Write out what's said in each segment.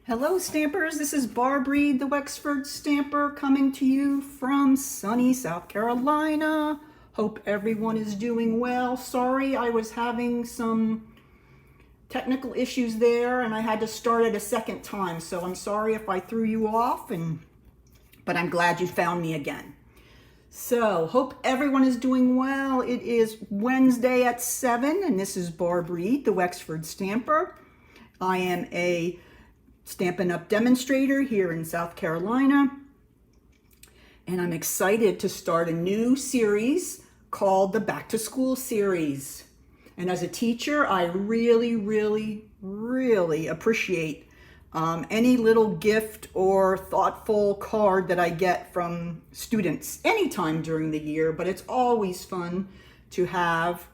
Hello Stampers, this is Barb Reed, the Wexford Stamper, coming to you from sunny South Carolina. Hope everyone is doing well. Sorry, I was having some technical issues there and I had to start it a second time, so I'm sorry if I threw you off, but I'm glad you found me again. So, hope everyone is doing well. It is Wednesday at 7 and this is Barb Reed, the Wexford Stamper. I am a Stampin' Up! Demonstrator here in South Carolina, and I'm excited to start a new series called the Back to School series. And as a teacher, I really appreciate any little gift or thoughtful card that I get from students anytime during the year, but it's always fun to have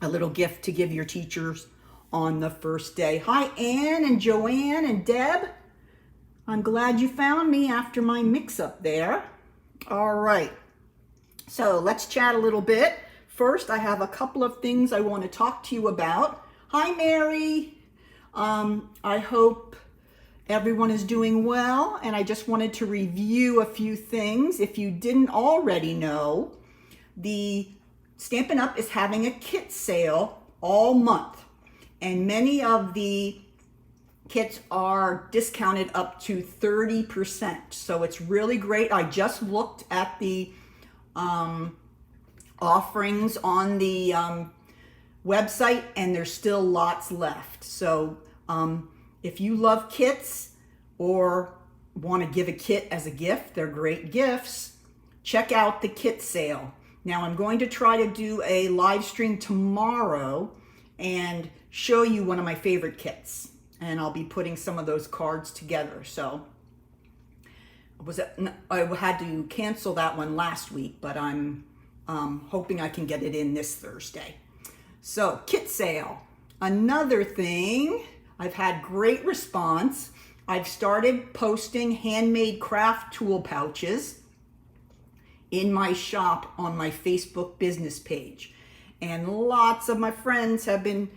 a little gift to give your teachers on the first day. Hi, Ann and Joanne and Deb. I'm glad you found me after my mix-up there. All right, so let's chat a little bit. First, I have a couple of things I want to talk to you about. Hi, Mary. I hope everyone is doing well, and I just wanted to review a few things. If you didn't already know, the Stampin' Up! Is having a kit sale all month. And many of the kits are discounted up to 30%. So it's really great. I just looked at the offerings on the website and there's still lots left. So if you love kits or want to give a kit as a gift, they're great gifts, check out the kit sale. Now I'm going to try to do a live stream tomorrow and show you one of my favorite kits, and I'll be putting some of those cards together. So I had to cancel that one last week, but I'm hoping I can get it in this Thursday. So kit sale. Another thing, I've had great response. I've started posting handmade craft tool pouches in my shop on my Facebook business page. And lots of my friends have been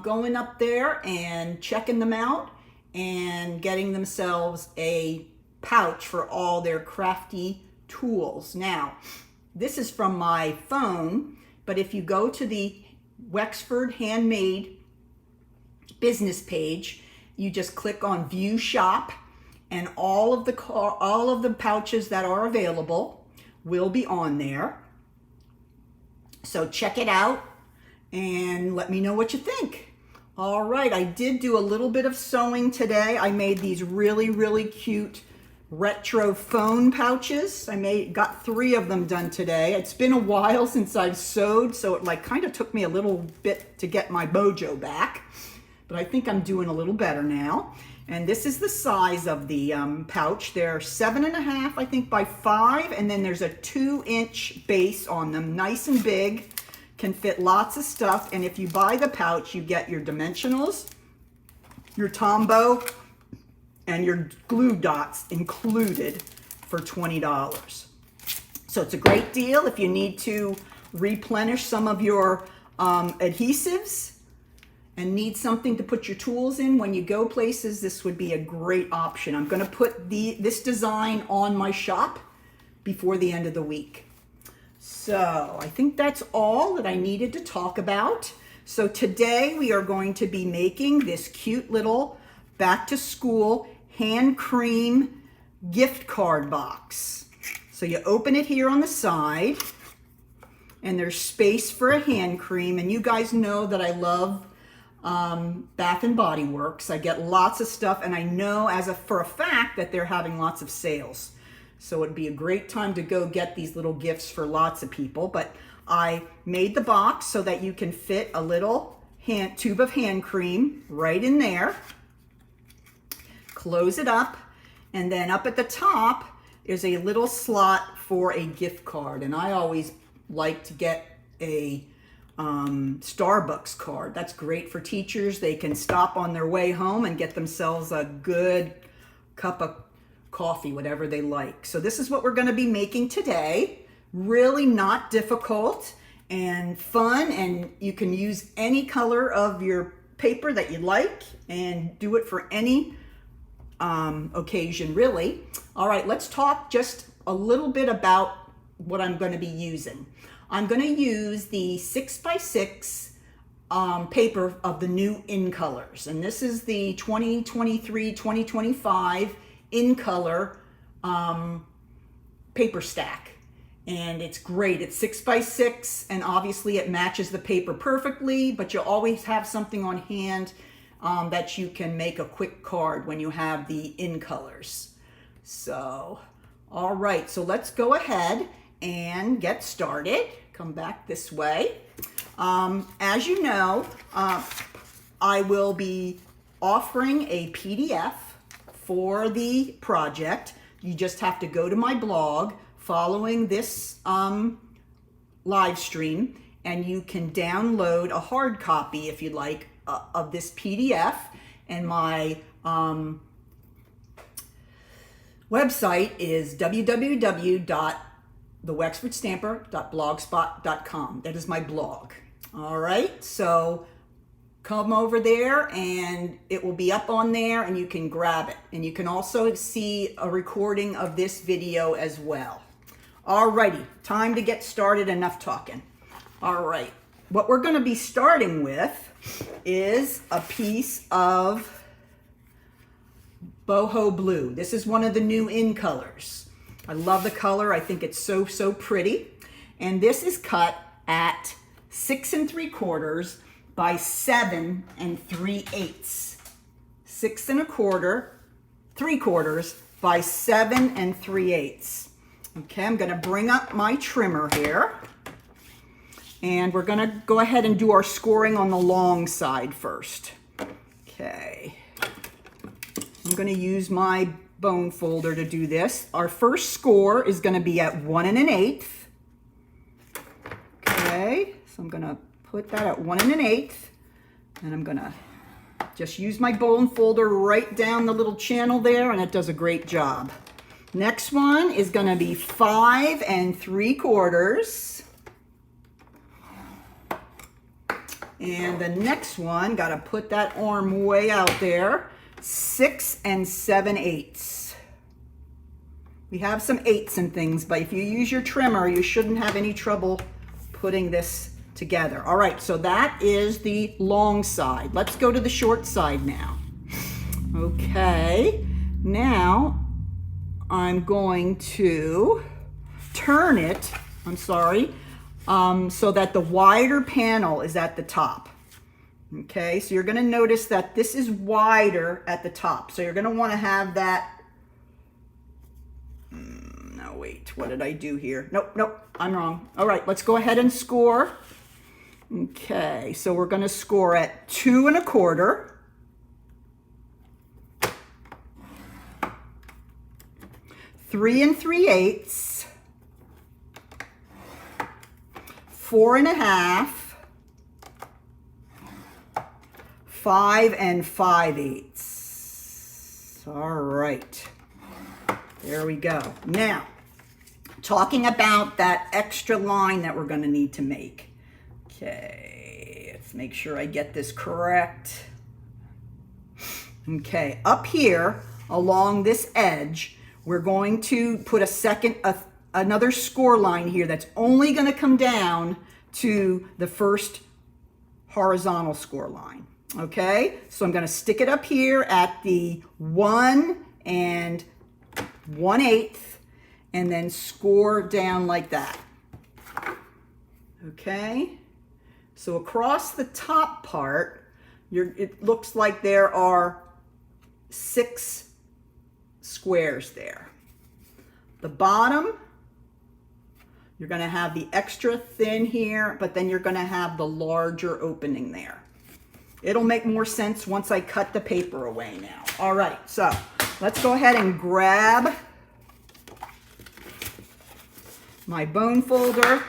going up there and checking them out and getting themselves a pouch for all their crafty tools. Now, this is from my phone, but if you go to the Wexford Handmade business page, you just click on View Shop, and all of the pouches that are available will be on there. So check it out and let me know what you think. All right, I did do a little bit of sewing today. I made these really cute retro phone pouches. Got 3 of them done today. It's been a while since I've sewed, so it kind of took me a little bit to get my mojo back, but I think I'm doing a little better now. And this is the size of the pouch. They're 7.5, I think, by 5, and then there's a 2-inch base on them, nice and big, can fit lots of stuff. And if you buy the pouch, you get your dimensionals, your Tombow, and your glue dots included for $20. So it's a great deal if you need to replenish some of your adhesives and need something to put your tools in when you go places. This would be a great option. I'm going to put this design on my shop before the end of the week. So I think that's all that I needed to talk about. So today we are going to be making this cute little back to school hand cream gift card box. So you open it here on the side and there's space for a hand cream. And you guys know that I love Bath and Body Works. I get lots of stuff, and I know for a fact that they're having lots of sales. So it'd be a great time to go get these little gifts for lots of people. But I made the box so that you can fit a little tube of hand cream right in there. Close it up, and then up at the top is a little slot for a gift card. And I always like to get a Starbucks card. That's great for teachers. They can stop on their way home and get themselves a good cup of coffee, whatever they like. So this is what we're going to be making today. Really not difficult and fun, and you can use any color of your paper that you like and do it for any occasion, really. All right, let's talk just a little bit about what I'm going to be using. I'm going to use the 6x6 paper of the new In Colors, and this is the 2023-2025 In Color paper stack, and it's great. It's 6x6, and obviously it matches the paper perfectly, but you always have something on hand that you can make a quick card when you have the In Colors. So, all right, so let's go ahead and get started. Come back this way. As you know, I will be offering a PDF for the project. You just have to go to my blog following this live stream, and you can download a hard copy if you'd like of this PDF. And my website is www.thewexfordstamper.blogspot.com. That is my blog. All right, so come over there and it will be up on there and you can grab it. And you can also see a recording of this video as well. All righty, time to get started. Enough talking. All right, what we're going to be starting with is a piece of boho blue. This is one of the new In Colors. I love the color. I think it's so pretty. And this is cut at 6 3/4 by 7 3/8. 6 1/4, 3/4 by 7 3/8. Okay, I'm going to bring up my trimmer here. And we're going to go ahead and do our scoring on the long side first. Okay. I'm going to use my bone folder to do this. Our first score is going to be at 1 1/8. Okay, so I'm going to put that at 1 1/8. And I'm going to just use my bone folder right down the little channel there, and it does a great job. Next one is going to be 5 3/4. And the next one, got to put that arm way out there, 6 7/8. We have some 8s and things, but if you use your trimmer, you shouldn't have any trouble putting this together. All right, so that is the long side. Let's go to the short side now. Okay, now I'm going to turn it, so that the wider panel is at the top. Okay, so you're going to notice that this is wider at the top. So you're going to want to have that. No, wait, what did I do here? Nope, I'm wrong. All right, let's go ahead and score. Okay, so we're going to score at 2 1/4. 3 3/8. 4 1/2. 5 5/8. All right, there we go. Now, talking about that extra line that we're going to need to make. Okay, let's make sure I get this correct. Okay, up here along this edge, we're going to put another score line here that's only going to come down to the first horizontal score line. Okay, so I'm going to stick it up here at the 1 1/8 and then score down like that. Okay, so across the top part, it looks like there are 6 squares there. The bottom, you're going to have the extra thin here, but then you're going to have the larger opening there. It'll make more sense once I cut the paper away now. All right, so let's go ahead and grab my bone folder.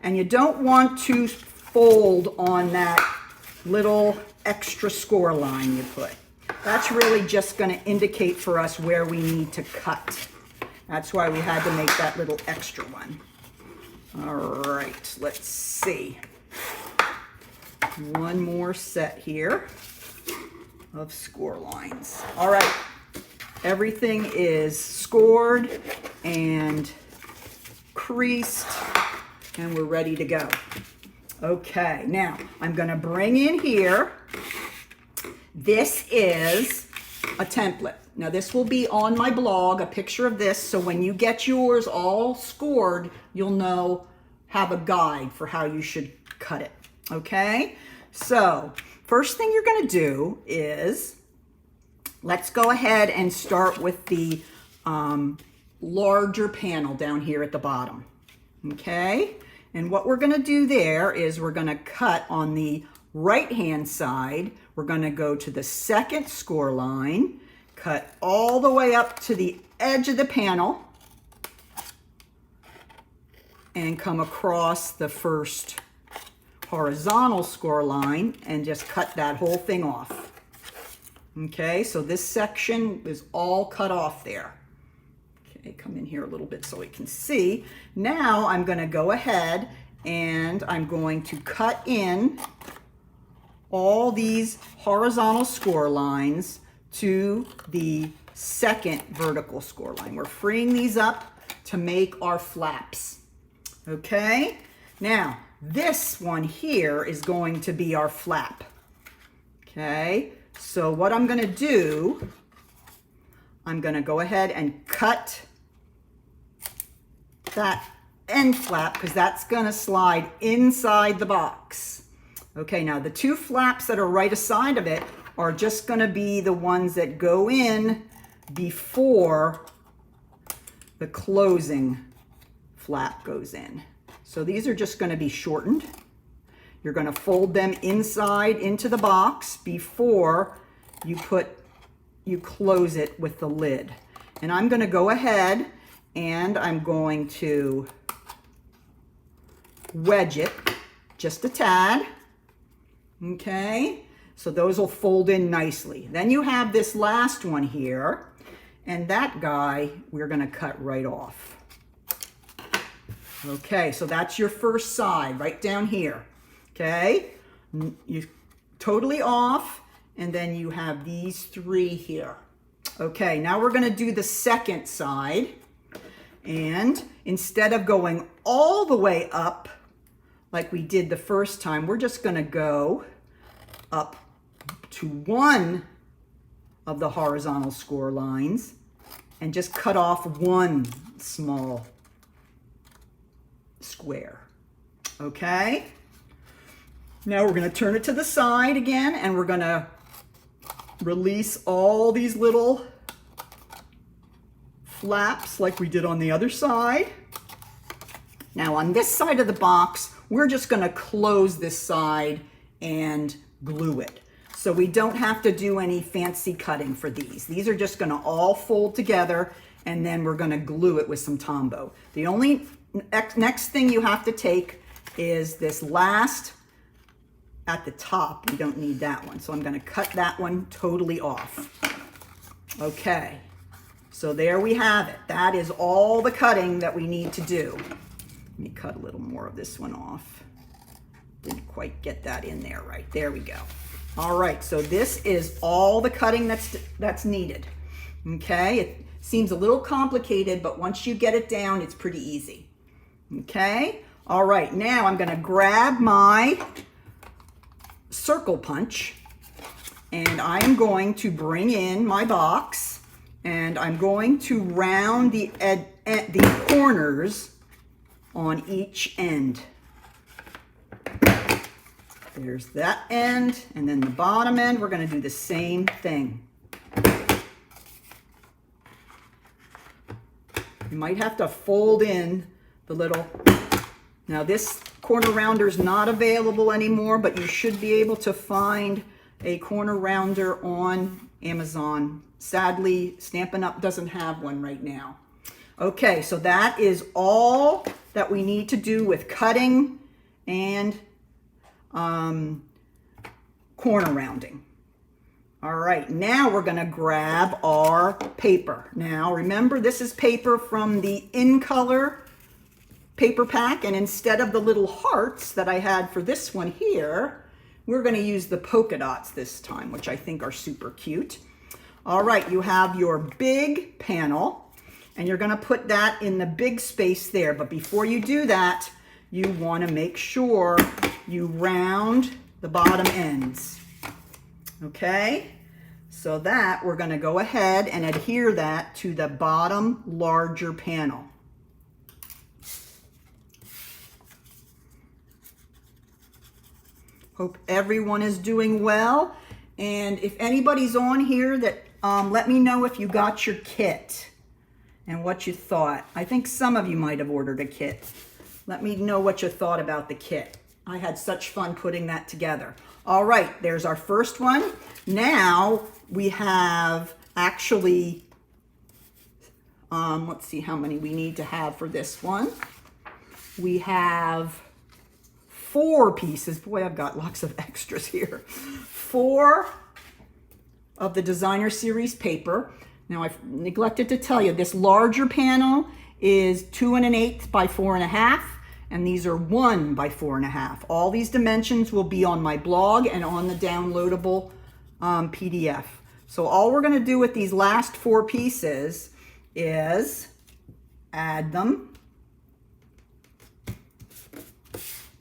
And you don't want to fold on that little extra score line you put. That's really just going to indicate for us where we need to cut. That's why we had to make that little extra one. All right, let's see. One more set here of score lines. All right, everything is scored and creased, and we're ready to go. Okay, now I'm gonna bring in here, this is a template. Now this will be on my blog, a picture of this, so when you get yours all scored, you'll know, have a guide for how you should cut it, okay? So, first thing you're gonna do is, let's go ahead and start with the larger panel down here at the bottom, okay? And what we're gonna do there is we're gonna cut on the right-hand side. We're gonna go to the second score line, cut all the way up to the edge of the panel, and come across the first horizontal score line and just cut that whole thing off. Okay, so this section is all cut off there. Okay, come in here a little bit so we can see. Now I'm going to go ahead and I'm going to cut in all these horizontal score lines to the second vertical score line. We're freeing these up to make our flaps. Okay, now this one here is going to be our flap. Okay, so what I'm going to do, I'm going to go ahead and cut that end flap because that's going to slide inside the box. Okay, now the two flaps that are right aside of it are just going to be the ones that go in before the closing flap goes in. So these are just going to be shortened. You're going to fold them inside into the box before you close it with the lid. And I'm going to go ahead and I'm going to wedge it just a tad. Okay, so those will fold in nicely. Then you have this last one here, and that guy we're going to cut right off. Okay, so that's your first side right down here. Okay, you totally off, and then you have these three here. Okay, now we're going to do the second side, and instead of going all the way up like we did the first time, we're just going to go up to one of the horizontal score lines and just cut off one small square. Okay, now we're going to turn it to the side again, and we're going to release all these little flaps like we did on the other side. Now on this side of the box, we're just going to close this side and glue it. So we don't have to do any fancy cutting for these. These are just going to all fold together, and then we're going to glue it with some Tombow. The only next thing you have to take is this last at the top. We don't need that one, so I'm going to cut that one totally off. Okay, so there we have it. That is all the cutting that we need to do. Let me cut a little more of this one off. Didn't quite get that in there right. There we go. All right, so this is all the cutting that's needed. Okay, it seems a little complicated, but once you get it down, it's pretty easy. Okay, all right, now I'm gonna grab my circle punch, and I'm going to bring in my box, and I'm going to round the corners on each end. There's that end, and then the bottom end, we're going to do the same thing. You might have to fold in the little, now this corner rounder is not available anymore, but you should be able to find a corner rounder on Amazon. Sadly, Stampin' Up! Doesn't have one right now. Okay, so that is all that we need to do with cutting and corner rounding. All right, now we're going to grab our paper. Now remember, this is paper from the In Color paper pack, and instead of the little hearts that I had for this one here, we're going to use the polka dots this time, which I think are super cute. All right, you have your big panel, and you're gonna put that in the big space there. But before you do that, you wanna make sure you round the bottom ends, okay? So that we're gonna go ahead and adhere that to the bottom larger panel. Hope everyone is doing well. And if anybody's on here that, let me know if you got your kit and what you thought. I think some of you might have ordered a kit. Let me know what you thought about the kit. I had such fun putting that together. All right, there's our first one. Now we have actually, let's see how many we need to have for this one. We have 4 pieces. Boy, I've got lots of extras here. 4 of the Designer Series paper. Now I've neglected to tell you, this larger panel is 2 1/8 by 4 1/2, and these are 1 by 4 1/2. All these dimensions will be on my blog and on the downloadable PDF. So all we're gonna do with these last 4 pieces is add them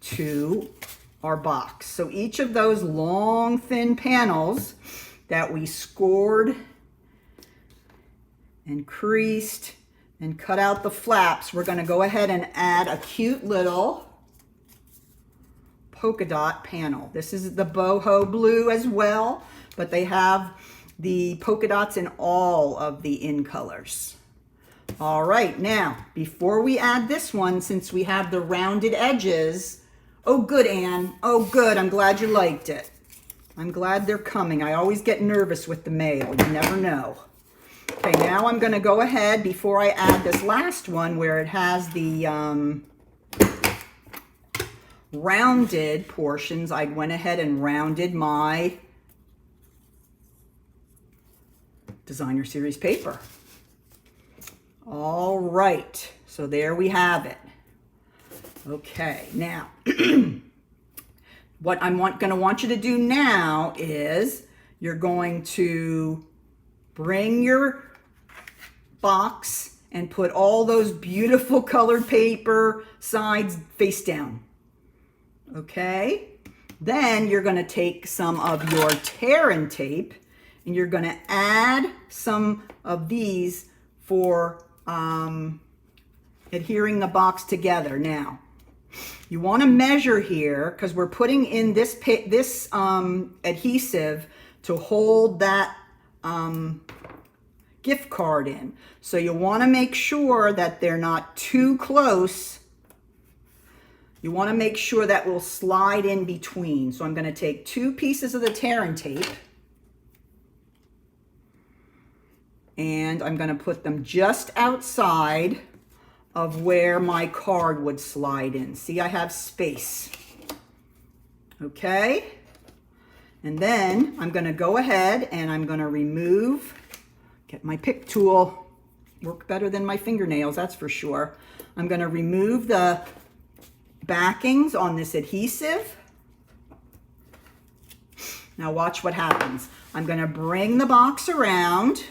to our box. So each of those long, thin panels that we scored and creased and cut out the flaps, we're gonna go ahead and add a cute little polka dot panel. This is the boho blue as well, but they have the polka dots in all of the in colors. All right, now, before we add this one, since we have the rounded edges, oh good, Anne, oh good, I'm glad you liked it. I'm glad they're coming. I always get nervous with the mail, you never know. Okay, now I'm gonna go ahead, before I add this last one where it has the rounded portions, I went ahead and rounded my Designer Series paper. All right, so there we have it. Okay, now, what I'm gonna want you to do now is you're going to bring your box and put all those beautiful colored paper sides face down. Okay? Then you're gonna take some of your tear and tape and you're gonna add some of these for adhering the box together. Now, you wanna measure here because we're putting in this adhesive to hold that gift card in. So you wanna make sure that they're not too close. You wanna make sure that will slide in between. So I'm gonna take 2 pieces of the tear and tape and I'm gonna put them just outside of where my card would slide in. See, I have space. Okay? And then I'm gonna go ahead and I'm gonna remove, get my pick tool, work better than my fingernails, that's for sure. I'm gonna remove the backings on this adhesive. Now watch what happens. I'm gonna bring the box around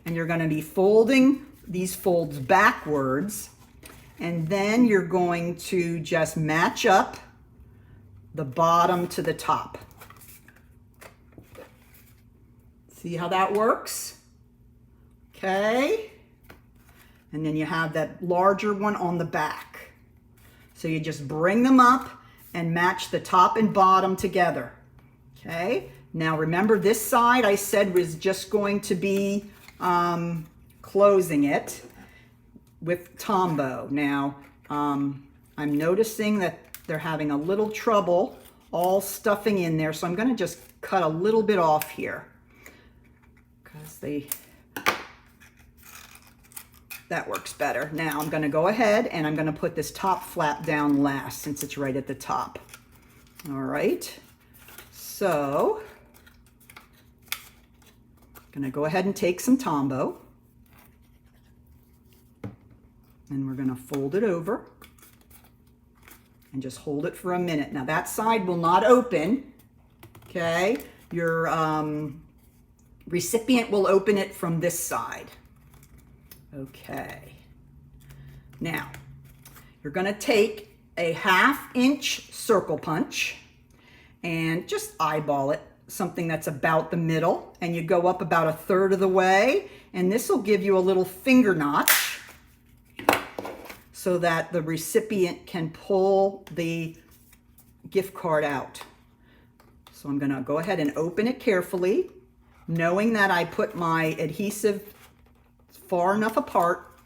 and you're gonna be folding these folds backwards, and then you're going to just match up the bottom to the top. See how that works? Okay. And then you have that larger one on the back. So you just bring them up and match the top and bottom together. Okay. Now remember, this side I said was just going to be closing it with Tombow. Now, I'm noticing that they're having a little trouble all stuffing in there, so I'm gonna just cut a little bit off here because that works better. Now I'm gonna go ahead and I'm gonna put this top flap down last since it's right at the top. All right, so I'm gonna go ahead and take some Tombow and we're gonna fold it over and just hold it for a minute. Now that side will not open, okay? Your Recipient will open it from this side. Okay. Now, you're going to take a 1/2 inch circle punch and just eyeball it, something that's about the middle, and you go up about 1/3 of the way, and this will give you a little finger notch so that the recipient can pull the gift card out. So I'm going to go ahead and open it carefully, knowing that I put my adhesive far enough apart,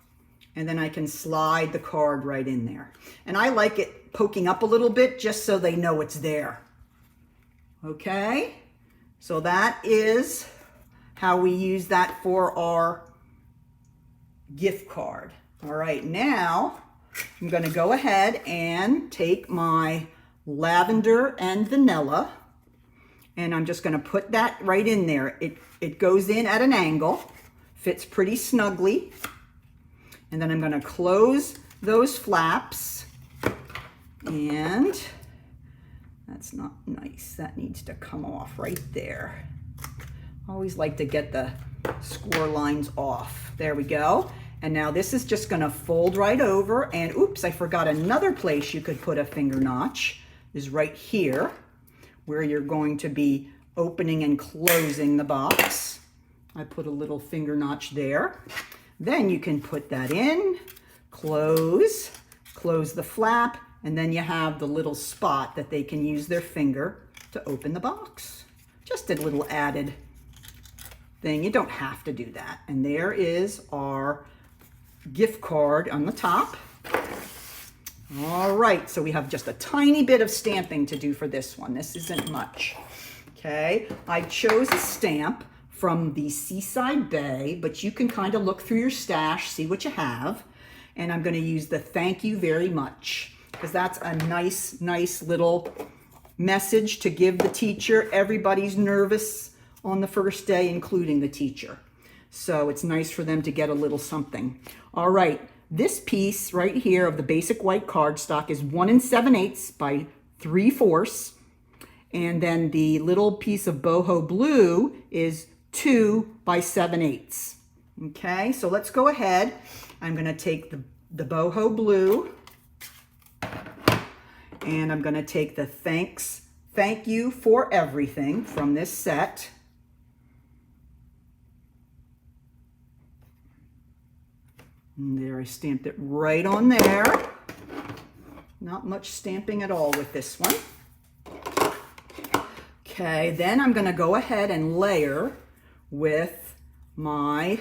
and then I can slide the card right in there. And I like it poking up a little bit just so they know it's there. Okay, so that is how we use that for our gift card. All right, now I'm going to go ahead and take my lavender and vanilla, and I'm just going to put that right in there. It goes in at an angle, fits pretty snugly. And then I'm going to close those flaps, and that's not nice. That needs to come off right there. I always like to get the score lines off. There we go. And now this is just going to fold right over, and oops, I forgot another place you could put a finger notch is right here, where you're going to be opening and closing the box. I put a little finger notch there. Then you can put that in, close the flap, and then you have the little spot that they can use their finger to open the box. Just a little added thing. You don't have to do that. And there is our gift card on the top. All right, so we have just a tiny bit of stamping to do for this one. This isn't much. Okay, I chose a stamp from the Seaside Bay, but you can kind of look through your stash, see what you have. And I'm going to use the thank you very much, because that's a nice little message to give the teacher. Everybody's nervous on the first day, including the teacher. So it's nice for them to get a little something. All right, this piece right here of the basic white cardstock is 1 7/8 by 3/4. And then the little piece of boho blue is 2 by 7/8. Okay, so let's go ahead. I'm going to take the boho blue, and I'm going to take the thank you for everything from this set. And there, I stamped it right on there. Not much stamping at all with this one. Okay, then I'm going to go ahead and layer with my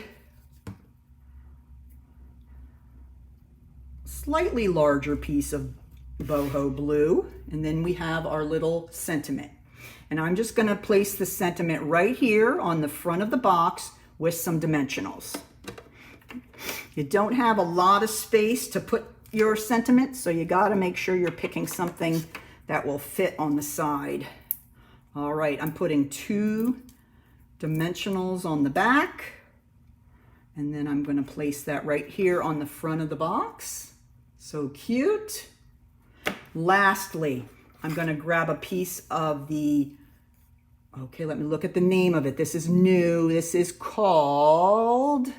slightly larger piece of boho blue, and then we have our little sentiment. And I'm just going to place the sentiment right here on the front of the box with some dimensionals. You don't have a lot of space to put your sentiment, so you got to make sure you're picking something that will fit on the side. All right, I'm putting 2 dimensionals on the back, and then I'm going to place that right here on the front of the box. So cute. Lastly, I'm going to grab a piece of the, okay, let me look at the name of it. This is new. This is called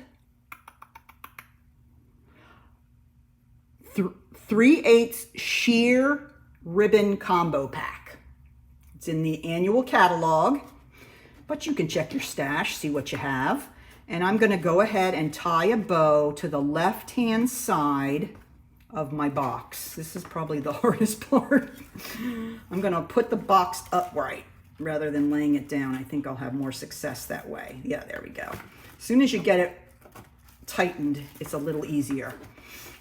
3/8 sheer ribbon combo pack. It's in the annual catalog, but you can check your stash, see what you have. And I'm going to go ahead and tie a bow to the left-hand side of my box. This is probably the hardest part. I'm going to put the box upright rather than laying it down. I think I'll have more success that way. Yeah, there we go. As soon as you get it tightened, it's a little easier.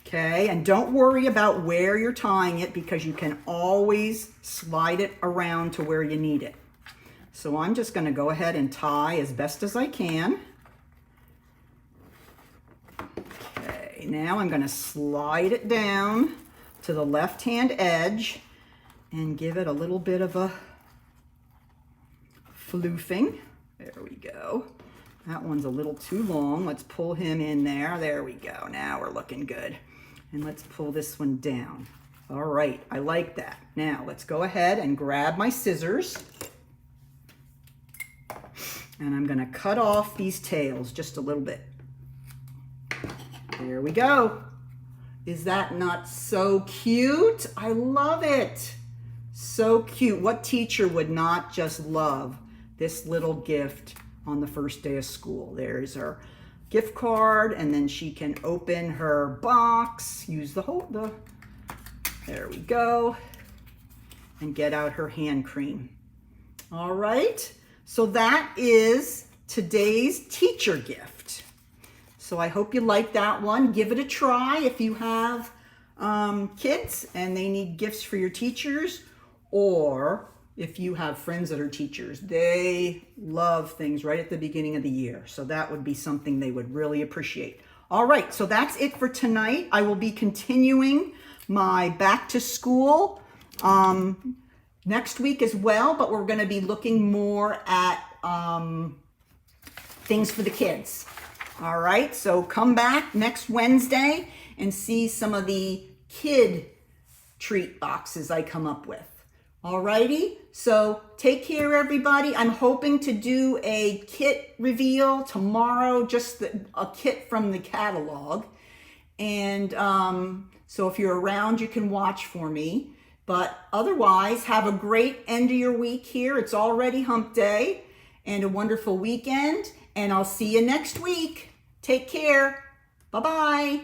Okay, and don't worry about where you're tying it, because you can always slide it around to where you need it. So I'm just going to go ahead and tie as best as I can. Okay, now I'm going to slide it down to the left-hand edge and give it a little bit of a floofing. There we go. That one's a little too long. Let's pull him in there. There we go. Now we're looking good. And let's pull this one down. All right, I like that. Now let's go ahead and grab my scissors. And I'm going to cut off these tails just a little bit. There we go. Is that not so cute? I love it. So cute. What teacher would not just love this little gift on the first day of school? There's her gift card, and then she can open her box, use there we go, and get out her hand cream. All right, so that is today's teacher gift. So I hope you like that one. Give it a try if you have kids and they need gifts for your teachers, or if you have friends that are teachers. They love things right at the beginning of the year. So that would be something they would really appreciate. All right, so that's it for tonight. I will be continuing my back to school next week as well, but we're going to be looking more at things for the kids. All right, so come back next Wednesday and see some of the kid treat boxes I come up with. All righty, so take care, everybody. I'm hoping to do a kit reveal tomorrow, just a kit from the catalog. And so if you're around, you can watch for me. But otherwise, have a great end of your week here. It's already hump day, and a wonderful weekend. And I'll see you next week. Take care. Bye-bye.